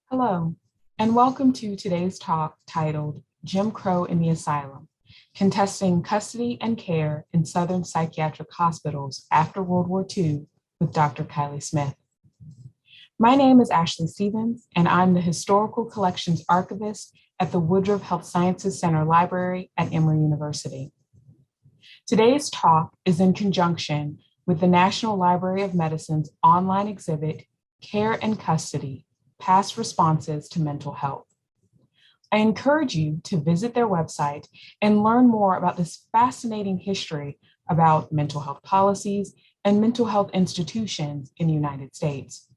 Hello, and welcome to today's talk titled Jim Crow in the Asylum, Contesting Custody and Care in Southern Psychiatric Hospitals After World War II with Dr. Kylie Smith. My name is Ashley Stevens, and I'm the Historical Collections Archivist at the Woodruff Health Sciences Center Library at Emory University. Today's talk is in conjunction with the National Library of Medicine's online exhibit, Care and Custody, Past Responses to Mental Health. I encourage you to visit their website and learn more about this fascinating history about mental health policies and mental health institutions in the United States.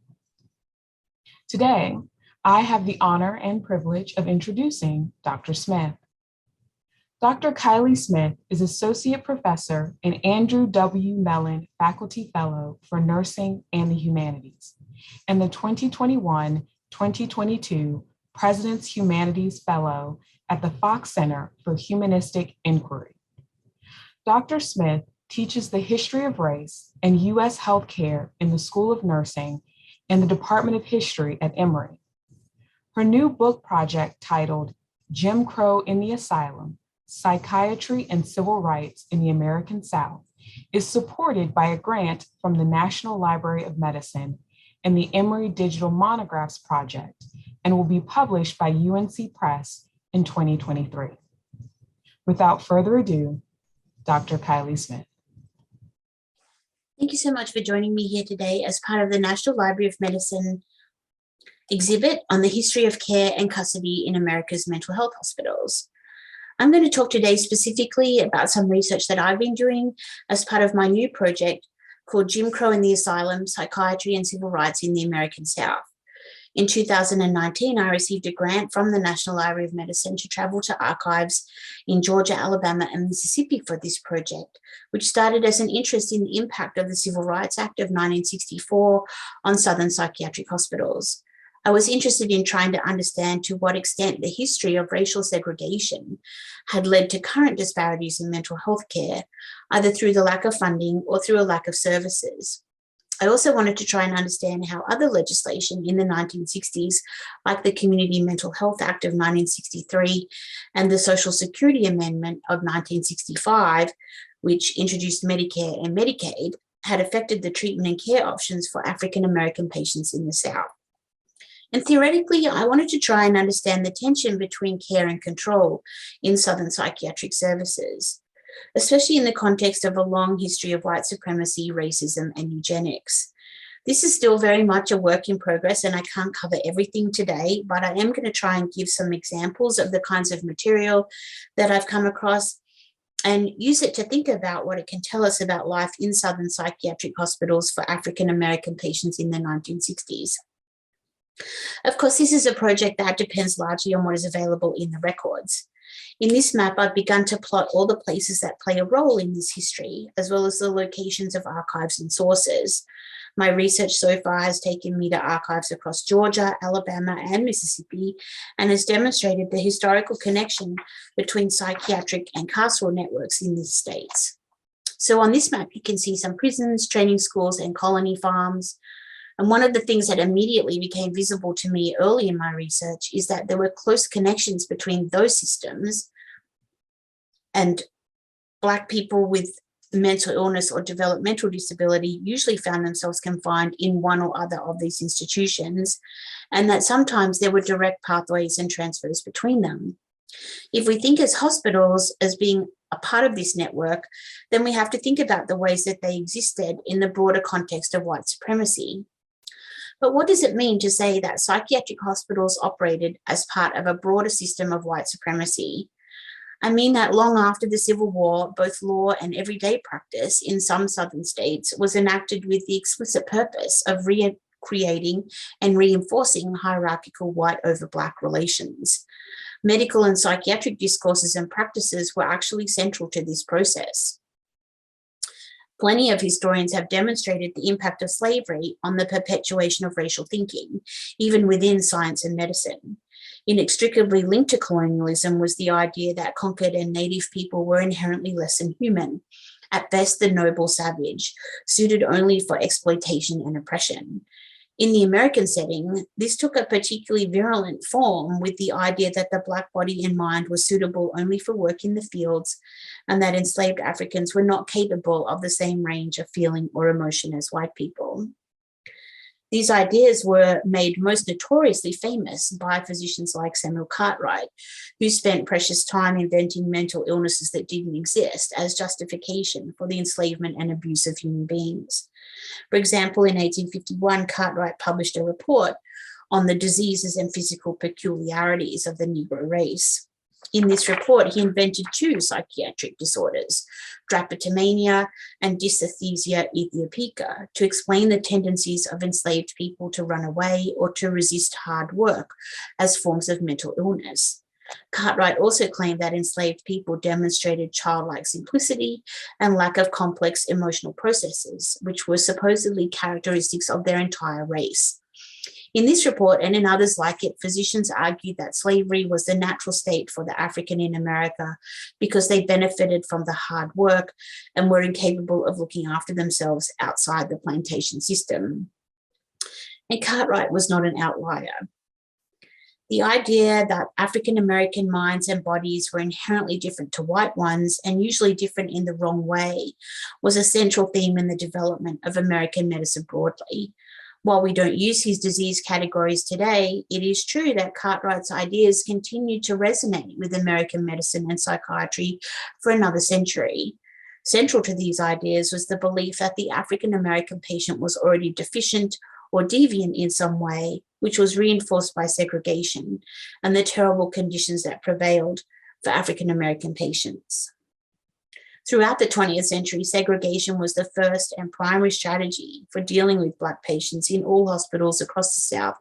Today, I have the honor and privilege of introducing Dr. Smith. Dr. Kylie Smith is Associate Professor and Andrew W. Mellon Faculty Fellow for Nursing and the Humanities, and the 2021-2022 President's Humanities Fellow at the Fox Center for Humanistic Inquiry. Dr. Smith teaches the history of race and U.S. healthcare in the School of Nursing and the Department of History at Emory. Her new book project titled Jim Crow in the Asylum, Psychiatry and Civil Rights in the American South is supported by a grant from the National Library of Medicine and the Emory Digital Monographs Project and will be published by UNC Press in 2023. Without further ado, Dr. Kylie Smith. Thank you so much for joining me here today as part of the National Library of Medicine exhibit on the history of care and custody in America's mental health hospitals. I'm going to talk today specifically about some research that I've been doing as part of my new project called Jim Crow in the Asylum, Psychiatry and Civil Rights in the American South. In 2019, I received a grant from the National Library of Medicine to travel to archives in Georgia, Alabama, and Mississippi for this project, which started as an interest in the impact of the Civil Rights Act of 1964 on Southern psychiatric hospitals. I was interested in trying to understand to what extent the history of racial segregation had led to current disparities in mental health care, either through the lack of funding or through a lack of services. I also wanted to try and understand how other legislation in the 1960s, like the Community Mental Health Act of 1963 and the Social Security Amendment of 1965, which introduced Medicare and Medicaid, had affected the treatment and care options for African American patients in the South. And theoretically, I wanted to try and understand the tension between care and control in Southern psychiatric services, especially in the context of a long history of white supremacy, racism, and eugenics. This is still very much a work in progress, and I can't cover everything today, but I am going to try and give some examples of the kinds of material that I've come across and use it to think about what it can tell us about life in Southern psychiatric hospitals for African American patients in the 1960s. Of course, this is a project that depends largely on what is available in the records. In this map, I've begun to plot all the places that play a role in this history, as well as the locations of archives and sources. My research so far has taken me to archives across Georgia, Alabama, and Mississippi, and has demonstrated the historical connection between psychiatric and carceral networks in these states. So on this map, you can see some prisons, training schools, and colony farms. And one of the things that immediately became visible to me early in my research is that there were close connections between those systems and Black people with mental illness or developmental disability usually found themselves confined in one or other of these institutions, and that sometimes there were direct pathways and transfers between them. If we think as hospitals as being a part of this network, then we have to think about the ways that they existed in the broader context of white supremacy. But what does it mean to say that psychiatric hospitals operated as part of a broader system of white supremacy? I mean that long after the Civil War, both law and everyday practice in some Southern states was enacted with the explicit purpose of recreating and reinforcing hierarchical white over Black relations. Medical and psychiatric discourses and practices were actually central to this process. Plenty of historians have demonstrated the impact of slavery on the perpetuation of racial thinking, even within science and medicine. Inextricably linked to colonialism was the idea that conquered and native people were inherently less than human, at best the noble savage, suited only for exploitation and oppression. In the American setting, this took a particularly virulent form with the idea that the Black body and mind was suitable only for work in the fields and that enslaved Africans were not capable of the same range of feeling or emotion as white people. These ideas were made most notoriously famous by physicians like Samuel Cartwright, who spent precious time inventing mental illnesses that didn't exist as justification for the enslavement and abuse of human beings. For example, in 1851, Cartwright published a report on the diseases and physical peculiarities of the Negro race. In this report, he invented two psychiatric disorders, drapetomania and dysesthesia ethiopica, to explain the tendencies of enslaved people to run away or to resist hard work as forms of mental illness. Cartwright also claimed that enslaved people demonstrated childlike simplicity and lack of complex emotional processes, which were supposedly characteristics of their entire race. In this report and in others like it, physicians argued that slavery was the natural state for the African in America because they benefited from the hard work and were incapable of looking after themselves outside the plantation system. And Cartwright was not an outlier. The idea that African American minds and bodies were inherently different to white ones and usually different in the wrong way was a central theme in the development of American medicine broadly. While we don't use his disease categories today, it is true that Cartwright's ideas continued to resonate with American medicine and psychiatry for another century. Central to these ideas was the belief that the African American patient was already deficient or deviant in some way, which was reinforced by segregation and the terrible conditions that prevailed for African American patients. Throughout the 20th century, segregation was the first and primary strategy for dealing with Black patients in all hospitals across the South,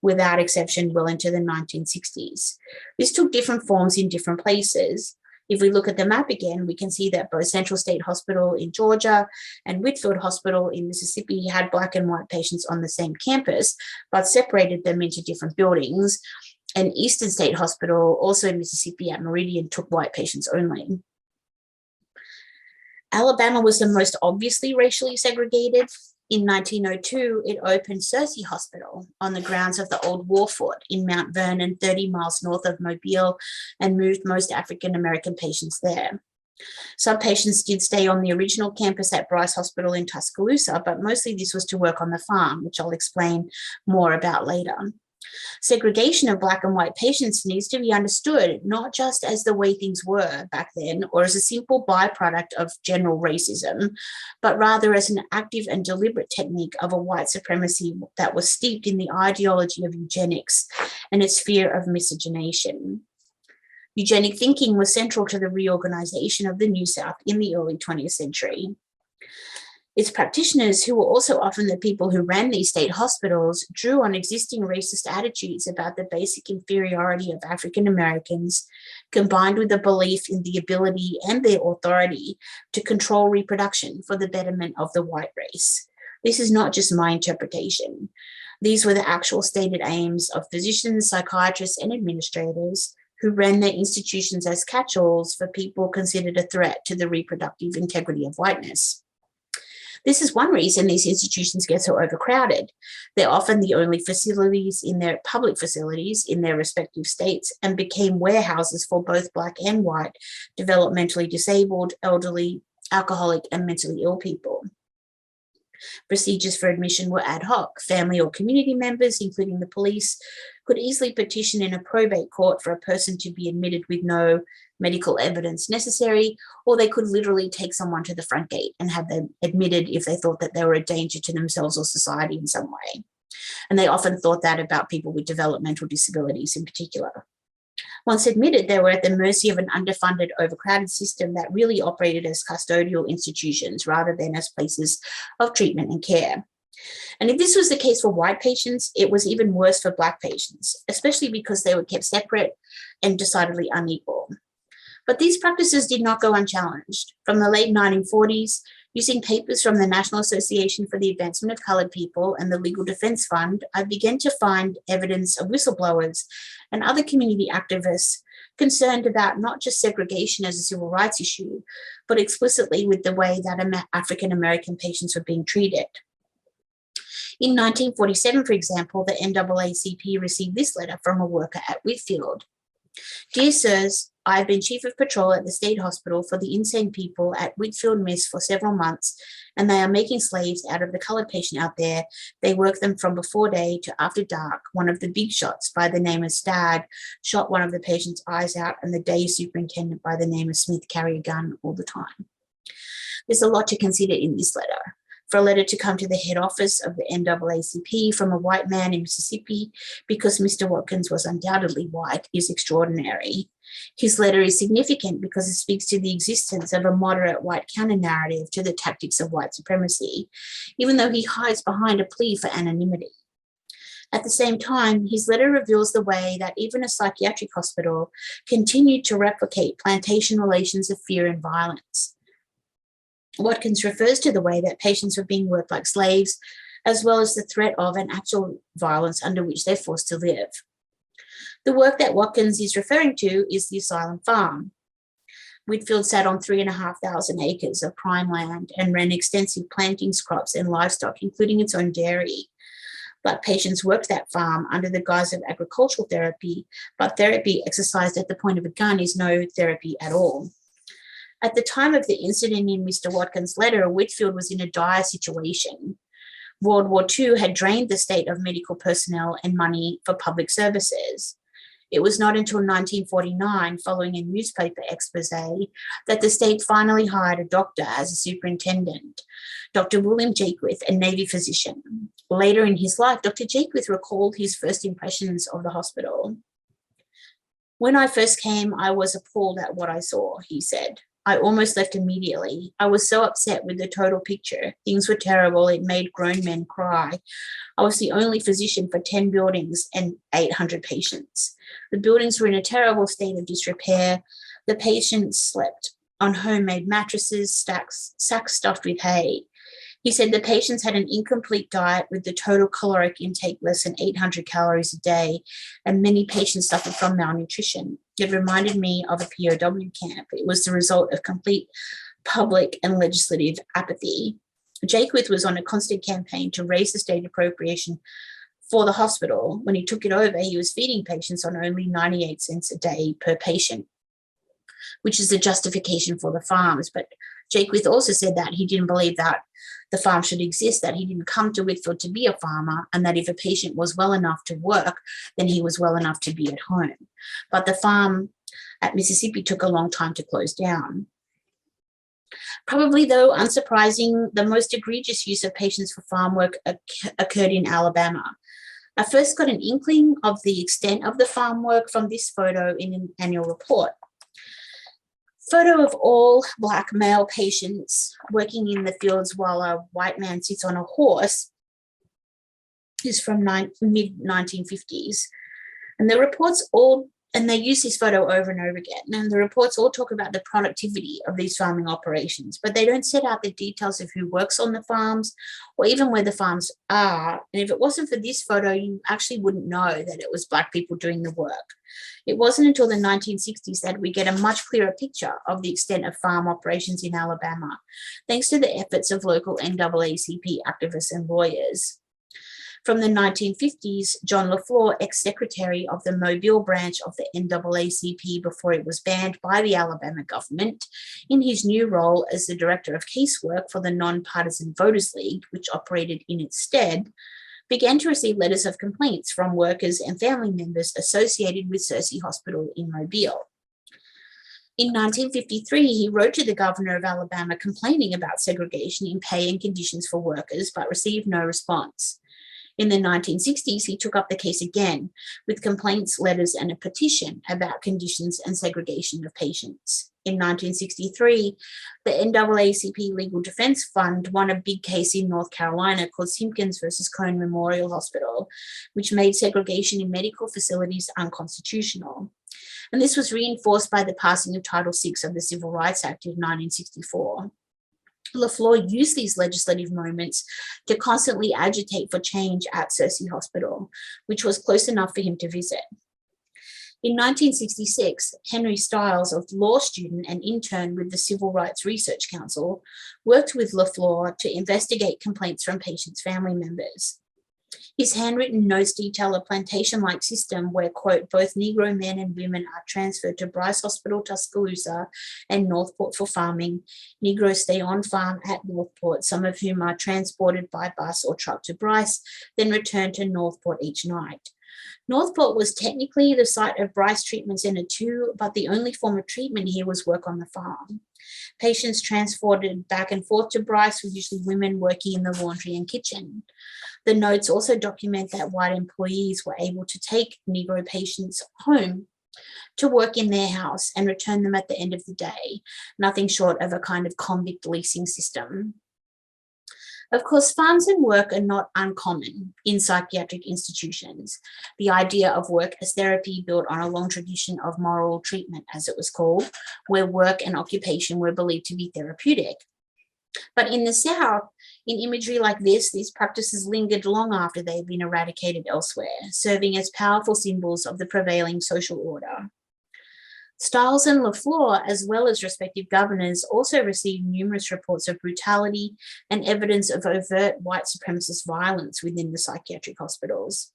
without exception, well into the 1960s. This took different forms in different places. If we look at the map again, we can see that both Central State Hospital in Georgia and Whitfield Hospital in Mississippi had Black and white patients on the same campus, but separated them into different buildings. And Eastern State Hospital, also in Mississippi at Meridian, took white patients only. Alabama was the most obviously racially segregated. In 1902, it opened Searcy Hospital on the grounds of the old war fort in Mount Vernon, 30 miles north of Mobile, and moved most African American patients there. Some patients did stay on the original campus at Bryce Hospital in Tuscaloosa, but mostly this was to work on the farm, which I'll explain more about later. Segregation of Black and white patients needs to be understood not just as the way things were back then or as a simple byproduct of general racism, but rather as an active and deliberate technique of a white supremacy that was steeped in the ideology of eugenics and its fear of miscegenation. Eugenic thinking was central to the reorganization of the New South in the early 20th century. Its practitioners, who were also often the people who ran these state hospitals, drew on existing racist attitudes about the basic inferiority of African Americans, combined with a belief in the ability and their authority to control reproduction for the betterment of the white race. This is not just my interpretation. These were the actual stated aims of physicians, psychiatrists, and administrators who ran their institutions as catch-alls for people considered a threat to the reproductive integrity of whiteness. This is one reason these institutions get so overcrowded. They're often the only public facilities in their respective states and became warehouses for both Black and white, developmentally disabled, elderly, alcoholic, and mentally ill people. Procedures for admission were ad hoc. Family or community members, including the police, could easily petition in a probate court for a person to be admitted with no medical evidence necessary, or they could literally take someone to the front gate and have them admitted if they thought that they were a danger to themselves or society in some way. And they often thought that about people with developmental disabilities in particular. Once admitted, they were at the mercy of an underfunded, overcrowded system that really operated as custodial institutions rather than as places of treatment and care. And if this was the case for white patients, it was even worse for Black patients, especially because they were kept separate and decidedly unequal. But these practices did not go unchallenged. From the late 1940s, using papers from the National Association for the Advancement of Colored People and the Legal Defense Fund, I began to find evidence of whistleblowers and other community activists concerned about not just segregation as a civil rights issue, but explicitly with the way that African American patients were being treated. In 1947, for example, the NAACP received this letter from a worker at Whitfield. Dear sirs, I have been chief of patrol at the state hospital for the insane people at Whitfield Miss for several months, and they are making slaves out of the coloured patient out there. They work them from before day to after dark. One of the big shots by the name of Stagg shot one of the patient's eyes out, and the day superintendent by the name of Smith carry a gun all the time. There's a lot to consider in this letter. For a letter to come to the head office of the NAACP from a white man in Mississippi, because Mr. Watkins was undoubtedly white, is extraordinary. His letter is significant because it speaks to the existence of a moderate white counter-narrative to the tactics of white supremacy, even though he hides behind a plea for anonymity. At the same time, his letter reveals the way that even a psychiatric hospital continued to replicate plantation relations of fear and violence. Watkins refers to the way that patients were being worked like slaves, as well as the threat of and actual violence under which they're forced to live. The work that Watkins is referring to is the Asylum Farm. Whitfield sat on 3,500 acres of prime land and ran extensive plantings, crops, and livestock, including its own dairy. Black patients worked that farm under the guise of agricultural therapy, but therapy exercised at the point of a gun is no therapy at all. At the time of the incident in Mr. Watkins' letter, Whitfield was in a dire situation. World War II had drained the state of medical personnel and money for public services. It was not until 1949, following a newspaper expose, that the state finally hired a doctor as a superintendent, Dr. William Jaquith, a Navy physician. Later in his life, Dr. Jaquith recalled his first impressions of the hospital. When I first came, I was appalled at what I saw, he said. I almost left immediately. I was so upset with the total picture. Things were terrible. It made grown men cry. I was the only physician for 10 buildings and 800 patients. The buildings were in a terrible state of disrepair. The patients slept on homemade mattresses, sacks stuffed with hay. He said the patients had an incomplete diet with the total caloric intake less than 800 calories a day, and many patients suffered from malnutrition. It reminded me of a POW camp. It was the result of complete public and legislative apathy. Jaquith was on a constant campaign to raise the state appropriation for the hospital. When he took it over, he was feeding patients on only 98 cents a day per patient, which is the justification for the farms. But Jaquith also said that he didn't believe that the farm should exist, that he didn't come to Whitfield to be a farmer, and that if a patient was well enough to work, then he was well enough to be at home. But the farm at Mississippi took a long time to close down. Probably, though unsurprising, the most egregious use of patients for farm work occurred in Alabama. I first got an inkling of the extent of the farm work from this photo in an annual report. Photo of all Black male patients working in the fields while a white man sits on a horse is from mid-1950s. And the reports all, and they use this photo over and over again, and the reports all talk about the productivity of these farming operations, but they don't set out the details of who works on the farms or even where the farms are. And if it wasn't for this photo, you actually wouldn't know that it was Black people doing the work. It wasn't until the 1960s that we get a much clearer picture of the extent of farm operations in Alabama, thanks to the efforts of local NAACP activists and lawyers. From the 1950s, John LaFleur, ex-secretary of the Mobile branch of the NAACP before it was banned by the Alabama government, in his new role as the director of casework for the Nonpartisan Voters League, which operated in its stead, began to receive letters of complaints from workers and family members associated with Searcy Hospital in Mobile. In 1953, he wrote to the governor of Alabama complaining about segregation in pay and conditions for workers, but received no response. In the 1960s, he took up the case again with complaints, letters, and a petition about conditions and segregation of patients. In 1963, the NAACP Legal Defense Fund won a big case in North Carolina called Simpkins versus Cone Memorial Hospital, which made segregation in medical facilities unconstitutional. And this was reinforced by the passing of Title VI of the Civil Rights Act of 1964. LaFleur used these legislative moments to constantly agitate for change at Searcy Hospital, which was close enough for him to visit. In 1966, Henry Stiles, a law student and intern with the Civil Rights Research Council, worked with LaFleur to investigate complaints from patients' family members. His handwritten notes detail a plantation-like system where, quote, both Negro men and women are transferred to Bryce Hospital, Tuscaloosa, and Northport for farming. Negroes stay on farm at Northport, some of whom are transported by bus or truck to Bryce, then return to Northport each night. Northport was technically the site of Bryce Treatment Center too, but the only form of treatment here was work on the farm. Patients transported back and forth to Bryce were usually women working in the laundry and kitchen. The notes also document that white employees were able to take Negro patients home to work in their house and return them at the end of the day, nothing short of a kind of convict leasing system. Of course, farms and work are not uncommon in psychiatric institutions. The idea of work as therapy built on a long tradition of moral treatment, as it was called, where work and occupation were believed to be therapeutic. But in the South, in imagery like this, these practices lingered long after they had been eradicated elsewhere, serving as powerful symbols of the prevailing social order. Stiles and LaFleur, as well as respective governors, also received numerous reports of brutality and evidence of overt white supremacist violence within the psychiatric hospitals.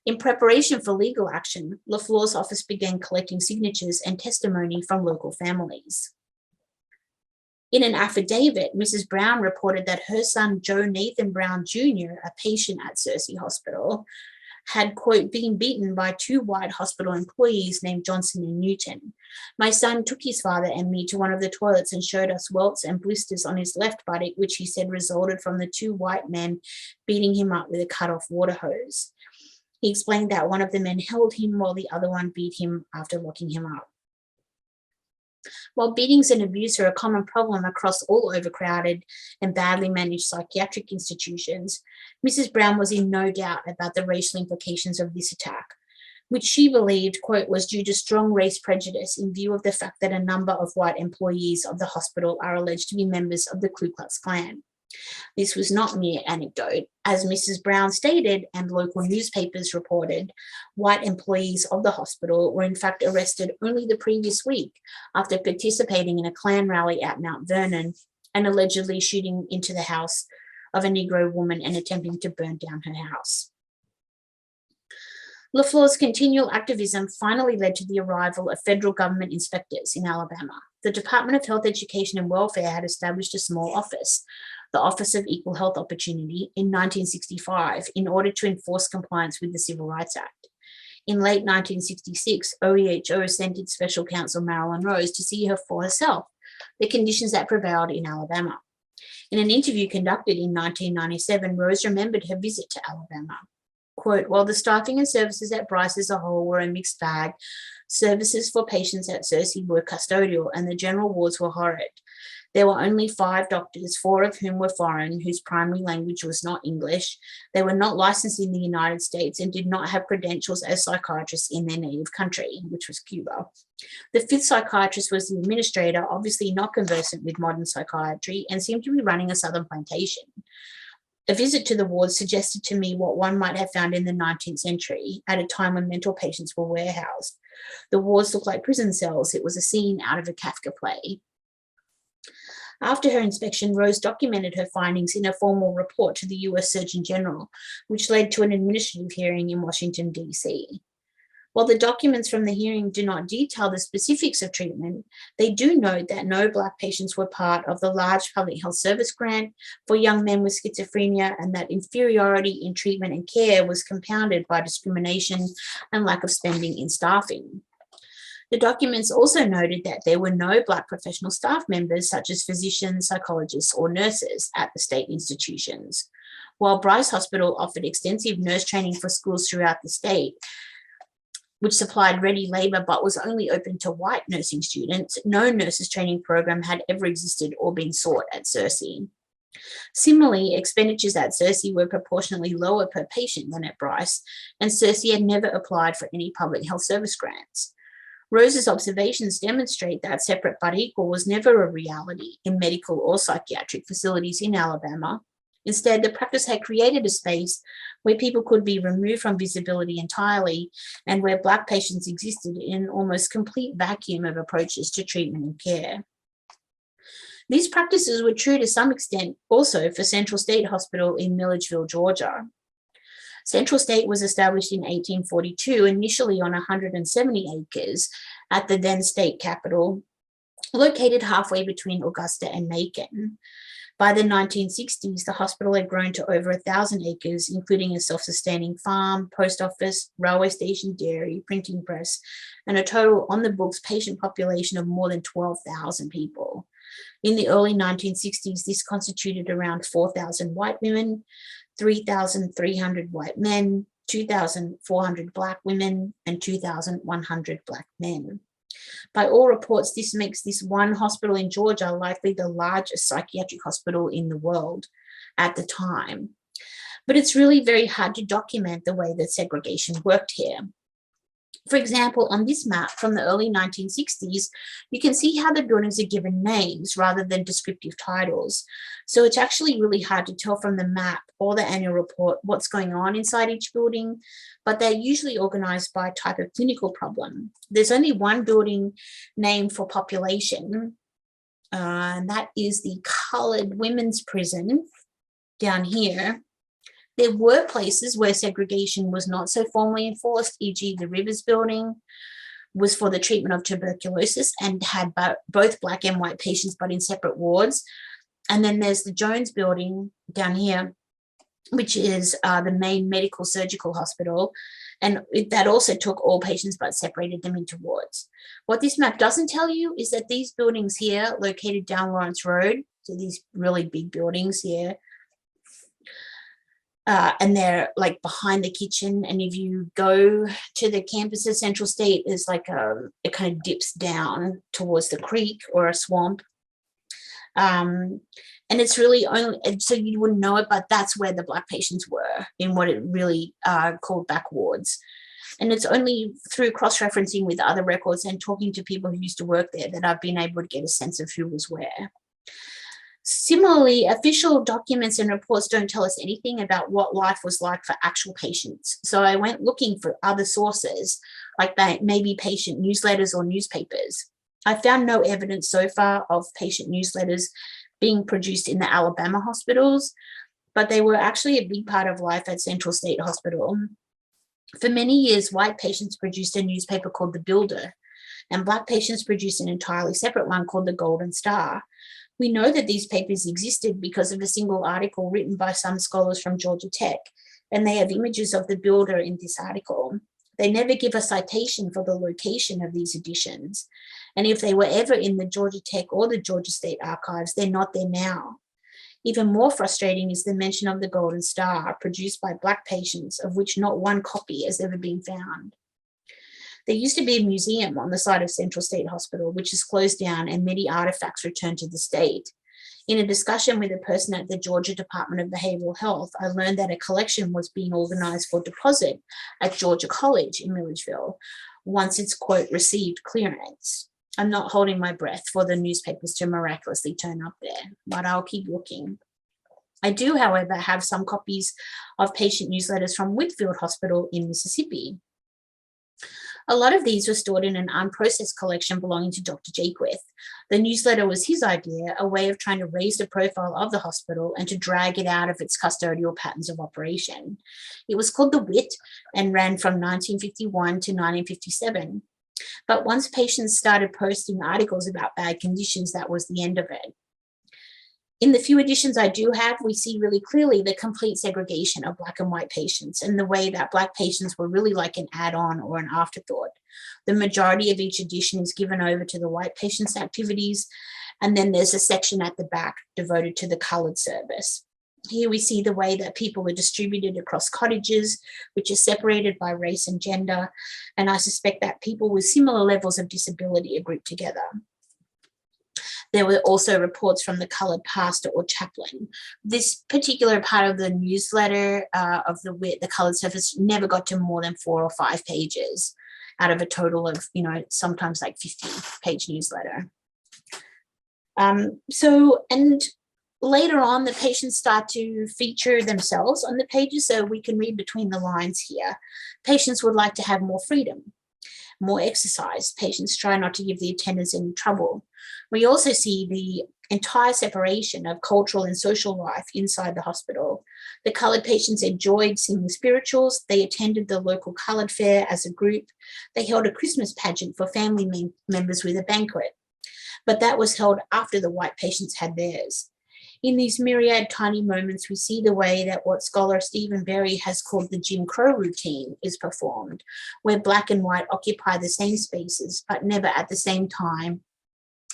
In preparation for legal action, LaFleur's office began collecting signatures and testimony from local families. In an affidavit, Mrs. Brown reported that her son, Joe Nathan Brown Jr., a patient at Searcy Hospital, had, quote, been beaten by two white hospital employees named Johnson and Newton. My son took his father and me to one of the toilets and showed us welts and blisters on his left buttock, which he said resulted from the two white men beating him up with a cut-off water hose. He explained that one of the men held him while the other one beat him after locking him up. While beatings and abuse are a common problem across all overcrowded and badly managed psychiatric institutions, Mrs. Brown was in no doubt about the racial implications of this attack, which she believed, quote, was due to strong race prejudice in view of the fact that a number of white employees of the hospital are alleged to be members of the Ku Klux Klan. This was not mere anecdote. As Mrs. Brown stated and local newspapers reported, white employees of the hospital were in fact arrested only the previous week after participating in a Klan rally at Mount Vernon and allegedly shooting into the house of a Negro woman and attempting to burn down her house. LaFleur's continual activism finally led to the arrival of federal government inspectors in Alabama. The Department of Health, Education and Welfare had established a small office, the Office of Equal Health Opportunity, in 1965 in order to enforce compliance with the Civil Rights Act. In late 1966, OEHO sent its special counsel Marilyn Rose to see her for herself the conditions that prevailed in Alabama. In an interview conducted in 1997, Rose remembered her visit to Alabama. Quote, while the staffing and services at Bryce as a whole were a mixed bag, services for patients at Searcy were custodial and the general wards were horrid. There were only 5 doctors, 4 of whom were foreign, whose primary language was not English. They were not licensed in the United States and did not have credentials as psychiatrists in their native country, which was Cuba. The 5th psychiatrist was the administrator, obviously not conversant with modern psychiatry, and seemed to be running a southern plantation. A visit to the wards suggested to me what one might have found in the 19th century, at a time when mental patients were warehoused. The wards looked like prison cells. It was a scene out of a Kafka play. After her inspection, Rose documented her findings in a formal report to the US Surgeon General, which led to an administrative hearing in Washington, D.C. While the documents from the hearing do not detail the specifics of treatment, they do note that no Black patients were part of the large public health service grant for young men with schizophrenia, and that inferiority in treatment and care was compounded by discrimination and lack of spending in staffing. The documents also noted that there were no Black professional staff members, such as physicians, psychologists, or nurses at the state institutions. While Bryce Hospital offered extensive nurse training for schools throughout the state, which supplied ready labor but was only open to white nursing students, no nurses training program had ever existed or been sought at Searcy. Similarly, expenditures at Searcy were proportionately lower per patient than at Bryce, and Searcy had never applied for any public health service grants. Rose's observations demonstrate that separate but equal was never a reality in medical or psychiatric facilities in Alabama. Instead, the practice had created a space where people could be removed from visibility entirely and where Black patients existed in an almost complete vacuum of approaches to treatment and care. These practices were true to some extent also for Central State Hospital in Milledgeville, Georgia. Central State was established in 1842, initially on 170 acres at the then state capital, located halfway between Augusta and Macon. By the 1960s, the hospital had grown to over 1,000 acres, including a self-sustaining farm, post office, railway station, dairy, printing press, and a total on the books patient population of more than 12,000 people. In the early 1960s, this constituted around 4,000 white women, 3,300 white men, 2,400 Black women, and 2,100 Black men. By all reports, this makes this one hospital in Georgia likely the largest psychiatric hospital in the world at the time. But it's really very hard to document the way that segregation worked here. For example, on this map from the early 1960s, you can see how the buildings are given names rather than descriptive titles. So it's actually really hard to tell from the map or the annual report what's going on inside each building, but they're usually organized by type of clinical problem. There's only one building named for population, and that is the Colored Women's Prison down here. There were places where segregation was not so formally enforced, e.g. the Rivers Building was for the treatment of tuberculosis and had both Black and white patients, but in separate wards. And then there's the Jones Building down here, which is the main medical surgical hospital. And that also took all patients, but separated them into wards. What this map doesn't tell you is that these buildings here, located down Lawrence Road, so these really big buildings here, and they're like behind the kitchen. And if you go to the campus of Central State, there's like it kind of dips down towards the creek or a swamp. And it's really only, so you wouldn't know it, but that's where the Black patients were in what it really called back wards. And it's only through cross-referencing with other records and talking to people who used to work there that I've been able to get a sense of who was where. Similarly, official documents and reports don't tell us anything about what life was like for actual patients. So I went looking for other sources, like maybe patient newsletters or newspapers. I found no evidence so far of patient newsletters being produced in the Alabama hospitals, but they were actually a big part of life at Central State Hospital. For many years, white patients produced a newspaper called The Builder, and Black patients produced an entirely separate one called The Golden Star. We know that these papers existed because of a single article written by some scholars from Georgia Tech, and they have images of The Builder in this article. They never give a citation for the location of these editions, and if they were ever in the Georgia Tech or the Georgia State archives, they're not there now. Even more frustrating is the mention of the Golden Star, produced by Black patients, of which not one copy has ever been found. There used to be a museum on the site of Central State Hospital, which is closed down and many artifacts returned to the state. In a discussion with a person at the Georgia Department of Behavioral Health, I learned that a collection was being organized for deposit at Georgia College in Milledgeville once it's, quote, received clearance. I'm not holding my breath for the newspapers to miraculously turn up there, but I'll keep looking. I do, however, have some copies of patient newsletters from Whitfield Hospital in Mississippi. A lot of these were stored in an unprocessed collection belonging to Dr. Jaquith. The newsletter was his idea, a way of trying to raise the profile of the hospital and to drag it out of its custodial patterns of operation. It was called The Wit and ran from 1951 to 1957. But once patients started posting articles about bad conditions, that was the end of it. In the few editions I do have, we see really clearly the complete segregation of Black and white patients and the way that Black patients were really like an add-on or an afterthought. The majority of each edition is given over to the white patients' activities, and then there's a section at the back devoted to the colored service. Here we see the way that people are distributed across cottages, which are separated by race and gender, and I suspect that people with similar levels of disability are grouped together. There were also reports from the colored pastor or chaplain. This particular part of the newsletter of the colored service never got to more than 4 or 5 pages out of a total of, sometimes like 50-page newsletter. And later on, the patients start to feature themselves on the pages so we can read between the lines here. Patients would like to have more freedom, more exercise. Patients try not to give the attendants any trouble. We also see the entire separation of cultural and social life inside the hospital. The coloured patients enjoyed singing spirituals. They attended the local coloured fair as a group. They held a Christmas pageant for family members with a banquet. But that was held after the white patients had theirs. In these myriad tiny moments, we see the way that what scholar Stephen Berry has called the Jim Crow routine is performed, where black and white occupy the same spaces, but never at the same time,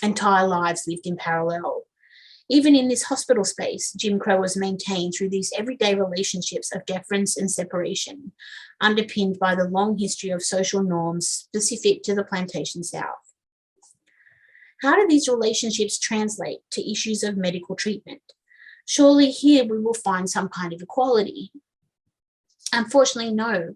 entire lives lived in parallel. Even in this hospital space, Jim Crow was maintained through these everyday relationships of deference and separation, underpinned by the long history of social norms specific to the plantation South. How do these relationships translate to issues of medical treatment? Surely here we will find some kind of equality. Unfortunately, no.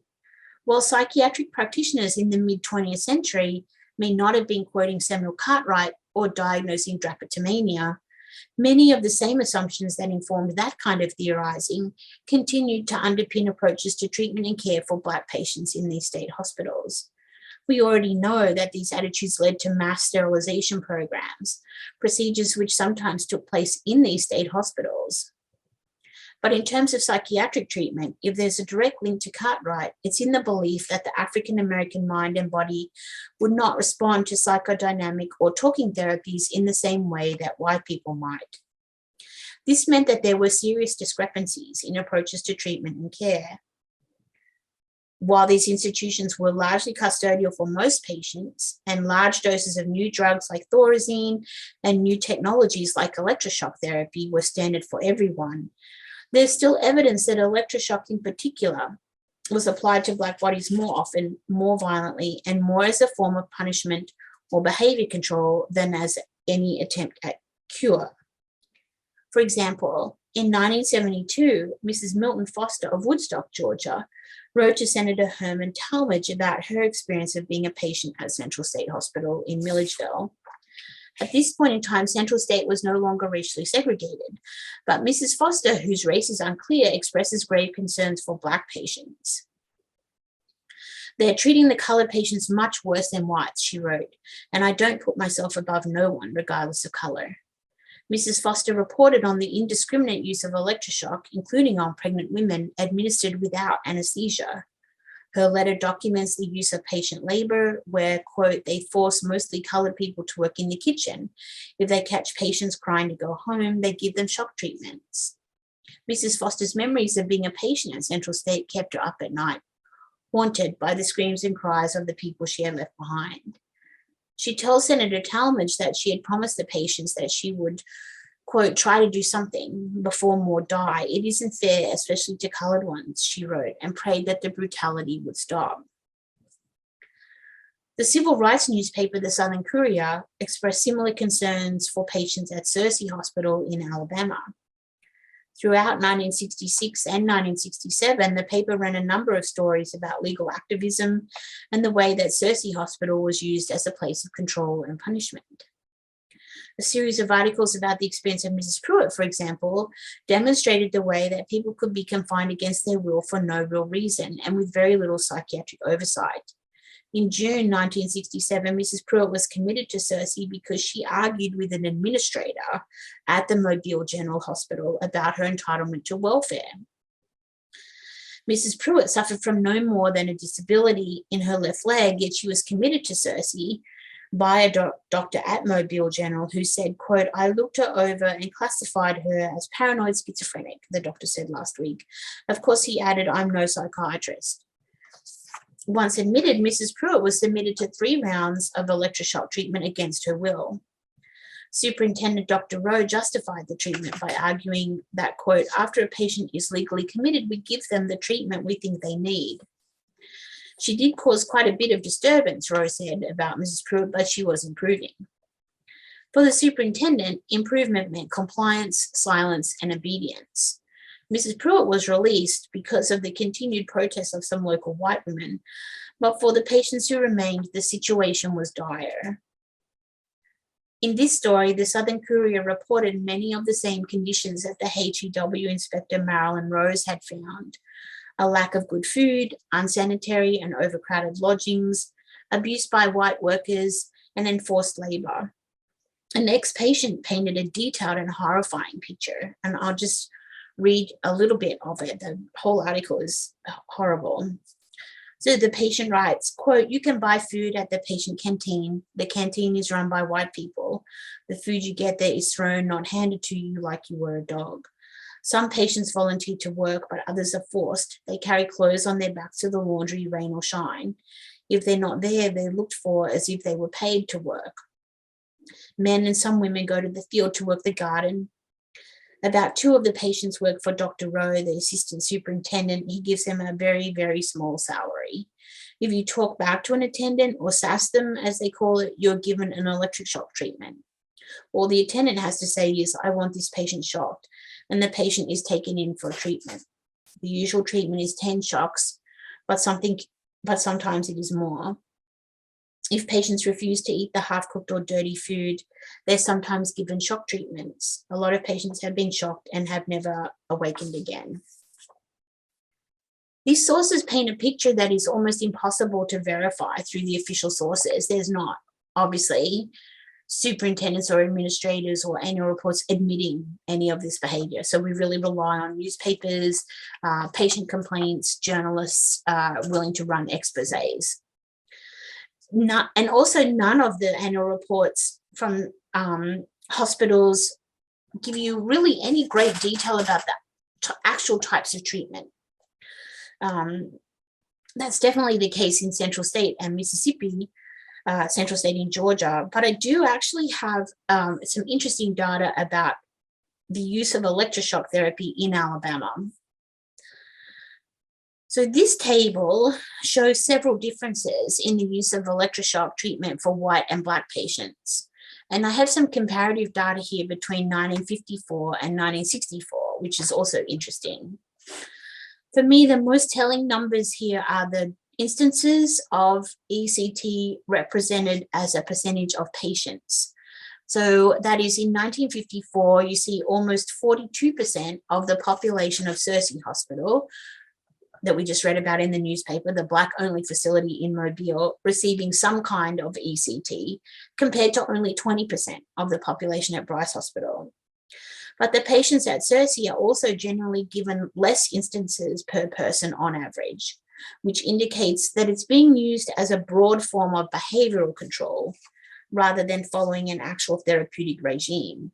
While psychiatric practitioners in the mid-20th century may not have been quoting Samuel Cartwright or diagnosing drapetomania, many of the same assumptions that informed that kind of theorizing continued to underpin approaches to treatment and care for Black patients in these state hospitals. We already know that these attitudes led to mass sterilization programs, procedures which sometimes took place in these state hospitals. But in terms of psychiatric treatment, if there's a direct link to Cartwright, it's in the belief that the African American mind and body would not respond to psychodynamic or talking therapies in the same way that white people might. This meant that there were serious discrepancies in approaches to treatment and care. While these institutions were largely custodial for most patients, and large doses of new drugs like thorazine and new technologies like electroshock therapy were standard for everyone, there's still evidence that electroshock in particular was applied to Black bodies more often, more violently, and more as a form of punishment or behavior control than as any attempt at cure. For example, in 1972, Mrs. Milton Foster of Woodstock, Georgia, wrote to Senator Herman Talmadge about her experience of being a patient at Central State Hospital in Milledgeville. At this point in time, Central State was no longer racially segregated, but Mrs. Foster, whose race is unclear, expresses grave concerns for Black patients. They're treating the colored patients much worse than whites, she wrote, and I don't put myself above no one, regardless of color. Mrs. Foster reported on the indiscriminate use of electroshock, including on pregnant women, administered without anesthesia. Her letter documents the use of patient labor, where, quote, they force mostly colored people to work in the kitchen. If they catch patients crying to go home, they give them shock treatments. Mrs. Foster's memories of being a patient at Central State kept her up at night, haunted by the screams and cries of the people she had left behind. She tells Senator Talmadge that she had promised the patients that she would, quote, try to do something before more die. It isn't fair, especially to colored ones, she wrote, and prayed that the brutality would stop. The civil rights newspaper, the Southern Courier, expressed similar concerns for patients at Searcy Hospital in Alabama. Throughout 1966 and 1967, the paper ran a number of stories about legal activism and the way that Searcy Hospital was used as a place of control and punishment. A series of articles about the experience of Mrs. Pruitt, for example, demonstrated the way that people could be confined against their will for no real reason and with very little psychiatric oversight. In June 1967, Mrs. Pruitt was committed to Searcy because she argued with an administrator at the Mobile General Hospital about her entitlement to welfare. Mrs. Pruitt suffered from no more than a disability in her left leg, yet she was committed to Searcy by a doctor at Mobile General who said, quote, I looked her over and classified her as paranoid schizophrenic, the doctor said last week. Of course, he added, I'm no psychiatrist. Once admitted, Mrs. Pruitt was submitted to 3 rounds of electroshock treatment against her will. Superintendent Dr. Rowe justified the treatment by arguing that, quote, after a patient is legally committed, we give them the treatment we think they need. She did cause quite a bit of disturbance, Rowe said about Mrs. Pruitt, but she was improving. For the superintendent, improvement meant compliance, silence, and obedience. Mrs. Pruitt was released because of the continued protests of some local white women, but for the patients who remained, the situation was dire. In this story, the Southern Courier reported many of the same conditions that the HEW inspector Marilyn Rose had found: a lack of good food, unsanitary and overcrowded lodgings, abuse by white workers, and enforced labor. An ex-patient painted a detailed and horrifying picture, and I'll just read a little bit of it. The whole article is horrible. So the patient writes, quote, "You can buy food at the patient canteen. The canteen is run by white people. The food you get there is thrown, not handed to you like you were a dog. Some patients volunteer to work, but others are forced. They carry clothes on their backs to the laundry, rain or shine. If they're not there, they're looked for as if they were paid to work. Men and some women go to the field to work the garden. About 2 of the patients work for Dr. Rowe, the assistant superintendent. He gives them a very, very small salary. If you talk back to an attendant or sass them, as they call it, you're given an electroshock treatment. All the attendant has to say is, I want this patient shocked, and the patient is taken in for a treatment. The usual treatment is 10 shocks, but sometimes it is more. If patients refuse to eat the half-cooked or dirty food, they're sometimes given shock treatments. A lot of patients have been shocked and have never awakened again." These sources paint a picture that is almost impossible to verify through the official sources. There's not, obviously, superintendents or administrators or annual reports admitting any of this behavior. So we really rely on newspapers, patient complaints, journalists willing to run exposés. And also none of the annual reports from hospitals give you really any great detail about the actual types of treatment. That's definitely the case in Central State and Mississippi, Central State in Georgia, but I do actually have some interesting data about the use of electroshock therapy in Alabama. So this table shows several differences in the use of electroshock treatment for white and Black patients. And I have some comparative data here between 1954 and 1964, which is also interesting. For me, the most telling numbers here are the instances of ECT represented as a percentage of patients. So that is in 1954, you see almost 42% of the population of Searcy Hospital that we just read about in the newspaper, the Black-only facility in Mobile, receiving some kind of ECT, compared to only 20% of the population at Bryce Hospital. But the patients at Searcy are also generally given less instances per person on average, which indicates that it's being used as a broad form of behavioral control rather than following an actual therapeutic regime.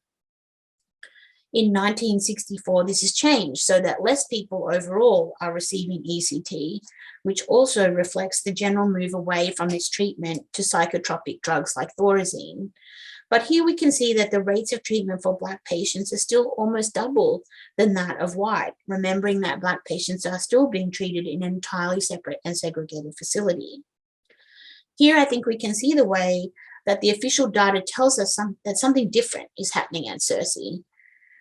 In 1964, this has changed so that less people overall are receiving ECT, which also reflects the general move away from this treatment to psychotropic drugs like Thorazine. But here we can see that the rates of treatment for Black patients are still almost double than that of white, remembering that Black patients are still being treated in an entirely separate and segregated facility. Here, I think we can see the way that the official data tells us that something different is happening at Searcy,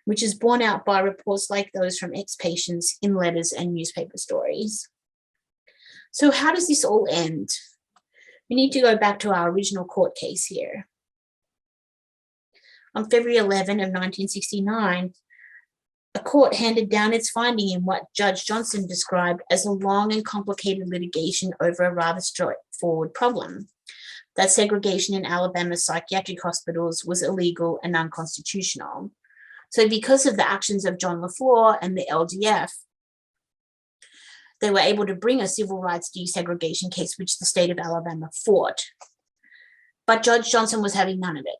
which is borne out by reports like those from ex-patients in letters and newspaper stories. So how does this all end? We need to go back to our original court case here. On February 11 of 1969, a court handed down its finding in what Judge Johnson described as a long and complicated litigation over a rather straightforward problem, that segregation in Alabama's psychiatric hospitals was illegal and unconstitutional. So because of the actions of John LaFleur and the LDF, they were able to bring a civil rights desegregation case, which the state of Alabama fought. But Judge Johnson was having none of it.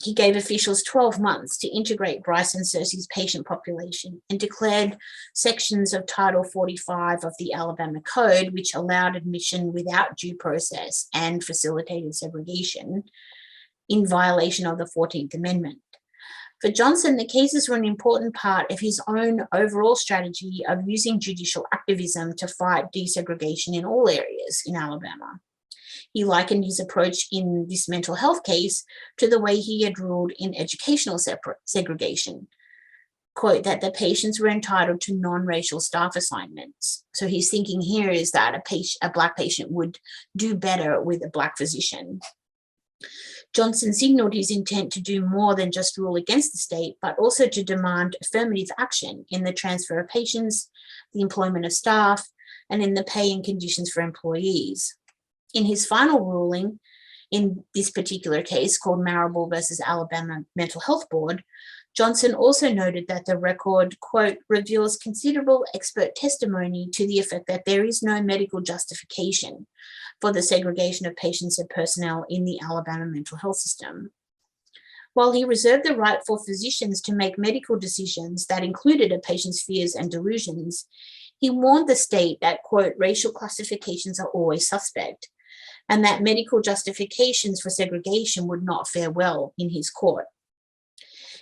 He gave officials 12 months to integrate Bryce and Searcy's patient population and declared sections of Title 45 of the Alabama Code, which allowed admission without due process and facilitated segregation, in violation of the 14th Amendment. For Johnson, the cases were an important part of his own overall strategy of using judicial activism to fight desegregation in all areas in Alabama. He likened his approach in this mental health case to the way he had ruled in educational segregation. Quote, that the patients were entitled to non-racial staff assignments. So his thinking here is that a Black patient would do better with a Black physician. Johnson signaled his intent to do more than just rule against the state, but also to demand affirmative action in the transfer of patients, the employment of staff, and in the pay and conditions for employees. In his final ruling, in this particular case called Marable versus Alabama Mental Health Board, Johnson also noted that the record, quote, reveals considerable expert testimony to the effect that there is no medical justification for the segregation of patients and personnel in the Alabama mental health system. While he reserved the right for physicians to make medical decisions that included a patient's fears and delusions, he warned the state that, quote, racial classifications are always suspect, and that medical justifications for segregation would not fare well in his court.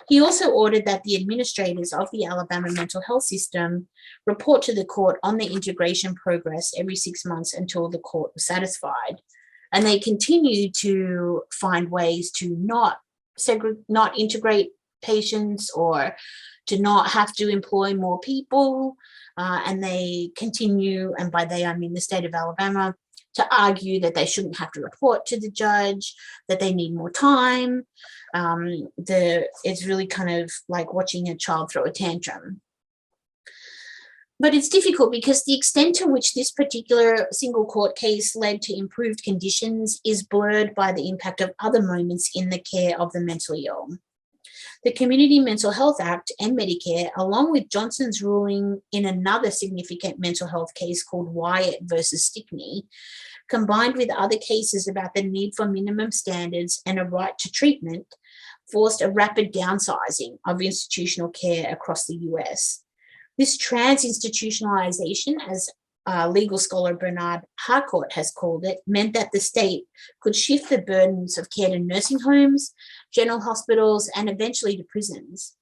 He also ordered that the administrators of the Alabama mental health system report to the court on the integration progress every 6 months until the court was satisfied. And they continued to find ways to not integrate patients or to not have to employ more people. And they continue, and by they I mean the state of Alabama, to argue that they shouldn't have to report to the judge, that they need more time. It's really kind of like watching a child throw a tantrum. But it's difficult because the extent to which this particular single court case led to improved conditions is blurred by the impact of other moments in the care of the mentally ill. The Community Mental Health Act and Medicare, along with Johnson's ruling in another significant mental health case called Wyatt versus Stickney, combined with other cases about the need for minimum standards and a right to treatment, forced a rapid downsizing of institutional care across the US. This trans-institutionalization, as legal scholar Bernard Harcourt has called it, meant that the state could shift the burdens of care to nursing homes, general hospitals, and eventually to prisons.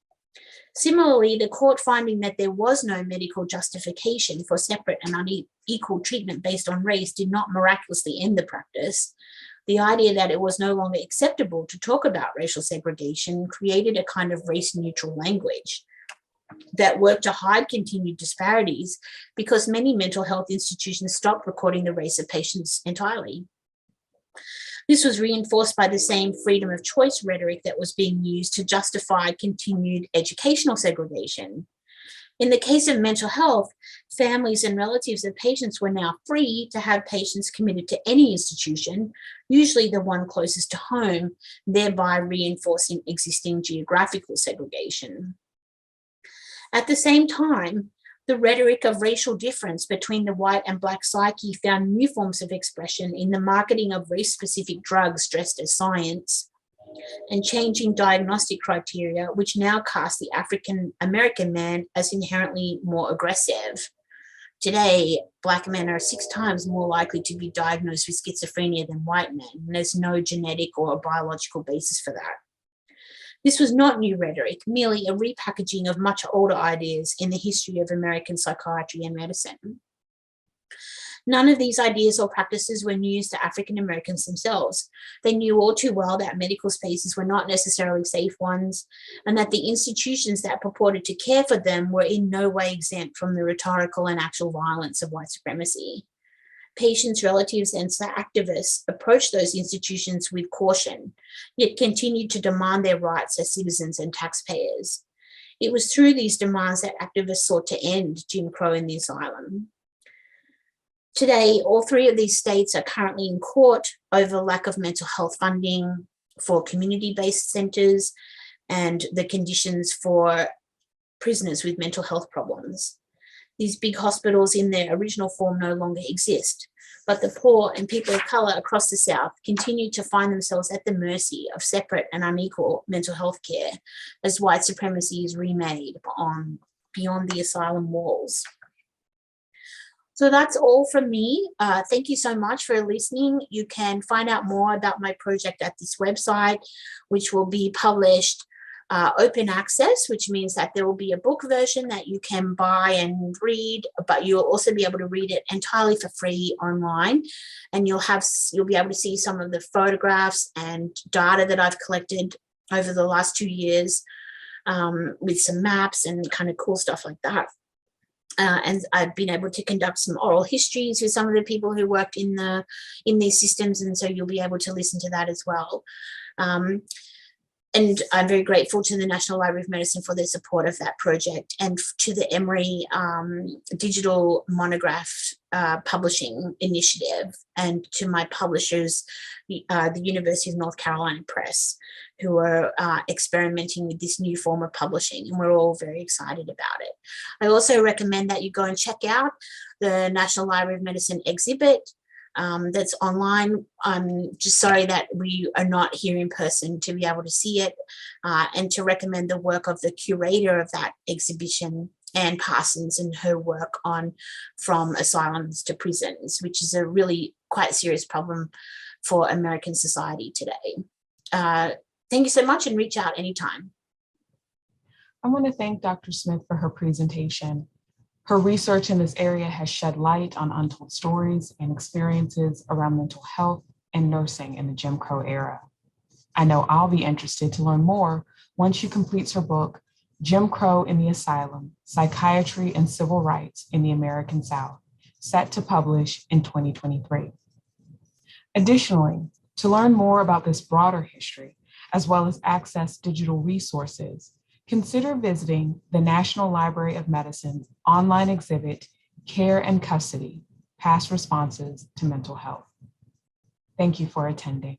Similarly, the court finding that there was no medical justification for separate and unequal treatment based on race did not miraculously end the practice. The idea that it was no longer acceptable to talk about racial segregation created a kind of race-neutral language that worked to hide continued disparities because many mental health institutions stopped recording the race of patients entirely. This was reinforced by the same freedom of choice rhetoric that was being used to justify continued educational segregation. In the case of mental health, families and relatives of patients were now free to have patients committed to any institution, usually the one closest to home, thereby reinforcing existing geographical segregation. At the same time, the rhetoric of racial difference between the white and black psyche found new forms of expression in the marketing of race-specific drugs dressed as science and changing diagnostic criteria, which now cast the African American man as inherently more aggressive. Today, black men are 6 times more likely to be diagnosed with schizophrenia than white men, and there's no genetic or biological basis for that. This was not new rhetoric, merely a repackaging of much older ideas in the history of American psychiatry and medicine. None of these ideas or practices were news to African Americans themselves. They knew all too well that medical spaces were not necessarily safe ones, and that the institutions that purported to care for them were in no way exempt from the rhetorical and actual violence of white supremacy. Patients, relatives, and activists approached those institutions with caution, yet continued to demand their rights as citizens and taxpayers. It was through these demands that activists sought to end Jim Crow in the asylum. Today, all 3 of these states are currently in court over lack of mental health funding for community-based centres and the conditions for prisoners with mental health problems. These big hospitals in their original form no longer exist, but the poor and people of colour across the South continue to find themselves at the mercy of separate and unequal mental health care as white supremacy is remade beyond the asylum walls. So that's all from me. Thank you so much for listening. You can find out more about my project at this website, which will be published open access, which means that there will be a book version that you can buy and read, but you'll also be able to read it entirely for free online. And you'll be able to see some of the photographs and data that I've collected over the last 2 years with some maps and kind of cool stuff like that. And I've been able to conduct some oral histories with some of the people who worked in these systems, and so you'll be able to listen to that as well. And I'm very grateful to the National Library of Medicine for their support of that project, and to the Emory digital monograph publishing initiative, and to my publishers, the University of North Carolina Press, who are experimenting with this new form of publishing, and we're all very excited about it. I also recommend that you go and check out the National Library of Medicine exhibit that's online. I'm just sorry that we are not here in person to be able to see it, and to recommend the work of the curator of that exhibition, Anne Parsons, and her work on From Asylums to Prisons, which is a really quite serious problem for American society today. Thank you so much, and reach out anytime. I want to thank Dr. Smith for her presentation. Her research in this area has shed light on untold stories and experiences around mental health and nursing in the Jim Crow era. I know I'll be interested to learn more once she completes her book, Jim Crow in the Asylum, Psychiatry and Civil Rights in the American South, set to publish in 2023. Additionally, to learn more about this broader history, as well as access digital resources, consider visiting the National Library of Medicine's online exhibit, Care and Custody, Past Responses to Mental Health. Thank you for attending.